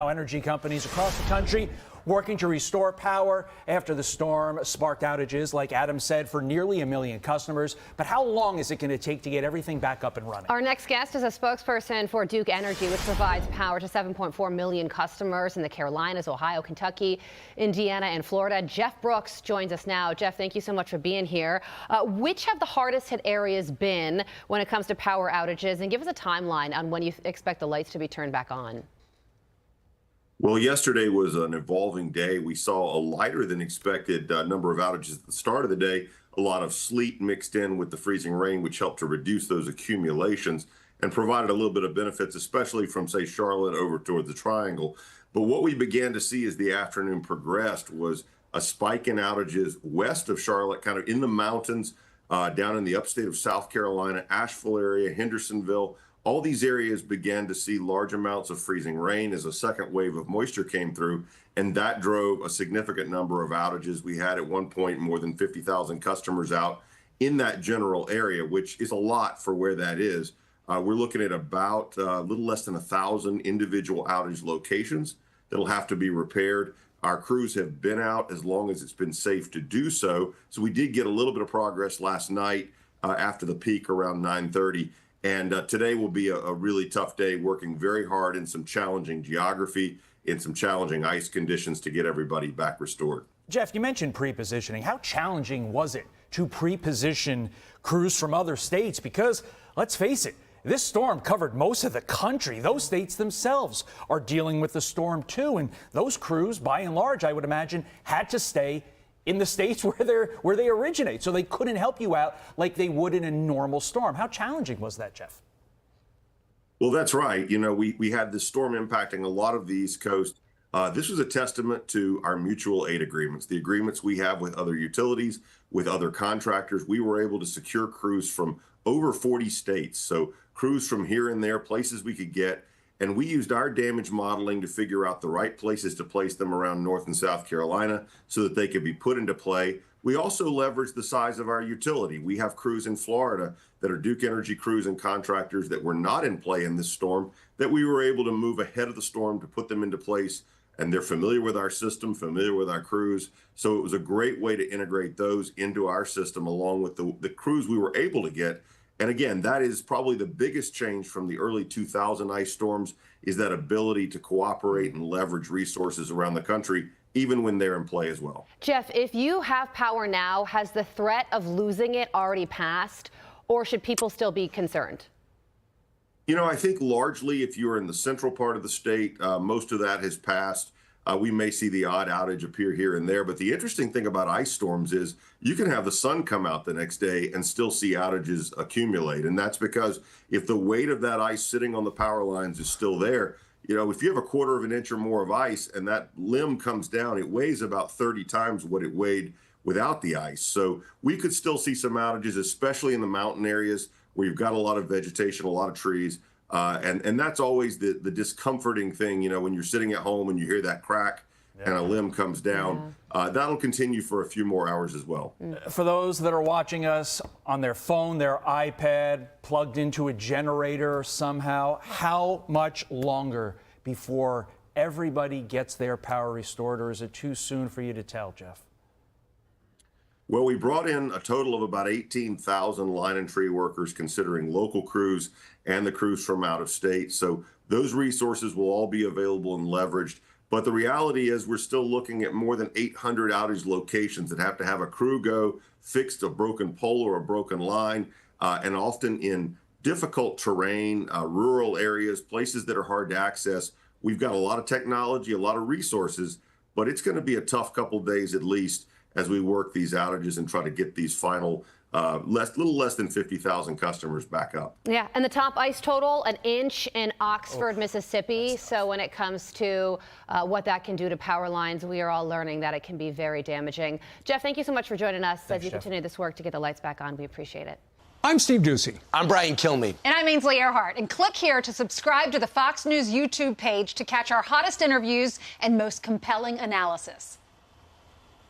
Energy companies across the country working to restore power after the storm sparked outages, like Adam said, for nearly 1 million customers. But how long is it going to take to get everything back up and running? Our next guest is a spokesperson for Duke Energy, which provides power to 7.4 million customers in the Carolinas, Ohio, Kentucky, Indiana, and Florida. Jeff Brooks joins us now. Jeff, thank you so much for being here. Which have the hardest hit areas been when it comes to power outages? And give us a timeline on when you expect the lights to be turned back on. Well, yesterday was an evolving day. We saw a lighter than expected number of outages at the start of the day, a lot of sleet mixed in with the freezing rain, which helped to reduce those accumulations and provided a little bit of benefits, especially from, say, Charlotte over toward the Triangle. But what we began to see as the afternoon progressed was a spike in outages west of Charlotte, kind of in the mountains, down in the upstate of South Carolina, Asheville area, Hendersonville. All these areas began to see large amounts of freezing rain as a second wave of moisture came through, and that drove a significant number of outages. We had at one point more than 50,000 customers out in that general area, which is a lot for where that is. We're looking at about a little less than 1,000 individual outage locations that'll have to be repaired. Our crews have been out as long as it's been safe to do so. So we did get a little bit of progress last night after the peak around 9:30. And today will be a really tough day, working very hard in some challenging geography, in some challenging ice conditions to get everybody back restored. Jeff, you mentioned pre-positioning. How challenging was it to pre-position crews from other states? Because let's face it, this storm covered most of the country. Those states themselves are dealing with the storm too. And those crews, by and large, I would imagine, had to stay in the states where they originate, so they couldn't help you out like they would in a normal storm. How challenging was that, Jeff? Well, that's right. You know, we had this storm impacting a lot of the East Coast. This was a testament to our mutual aid agreements, the agreements we have with other utilities, with other contractors. We were able to secure crews from over 40 states, so crews from here and there, places we could get. And we used our damage modeling to figure out the right places to place them around North and South Carolina so that they could be put into play. We also leveraged the size of our utility. We have crews in Florida that are Duke Energy crews and contractors that were not in play in this storm that we were able to move ahead of the storm to put them into place. And they're familiar with our system, familiar with our crews. So it was a great way to integrate those into our system along with the crews we were able to get. And again, that is probably the biggest change from the early 2000 ice storms, is that ability to cooperate and leverage resources around the country, even when they're in play as well. Jeff, if you have power now, has the threat of losing it already passed, or should people still be concerned? You know, I think largely if you're in the central part of the state, most of that has passed. We may see the odd outage appear here and there, but the interesting thing about ice storms is you can have the sun come out the next day and still see outages accumulate. And that's because if the weight of that ice sitting on the power lines is still there, you know, if you have 1/4 of an inch or more of ice and that limb comes down, it weighs about 30 times what it weighed without the ice. So we could still see some outages, especially in the mountain areas where you've got a lot of vegetation, a lot of trees. And that's always the discomforting thing, you know, when you're sitting at home and you hear that crack and a limb comes down. That'll continue for a few more hours as well. For those that are watching us on their phone, their iPad, plugged into a generator somehow, how much longer before everybody gets their power restored, or is it too soon for you to tell, Jeff? Well, we brought in a total of about 18,000 line and tree workers, considering local crews and the crews from out of state. So those resources will all be available and leveraged. But the reality is we're still looking at more than 800 outage locations that have to have a crew go, fix a broken pole or a broken line, and often in difficult terrain, rural areas, places that are hard to access. We've got a lot of technology, a lot of resources, but it's going to be a tough couple days at least as we work these outages and try to get these final little less than 50,000 customers back up. Yeah, and the top ice total, 1 inch in Oxford, Mississippi. So when it comes to what that can do to power lines, we are all learning that it can be very damaging. Jeff, thank you so much for joining us. Thanks, as you Jeff. continue this work to get the lights back on. We appreciate it. I'm Steve Ducey. I'm Brian Kilmeade. And I'm Ainsley Earhart. And click here to subscribe to the Fox News YouTube page to catch our hottest interviews and most compelling analysis.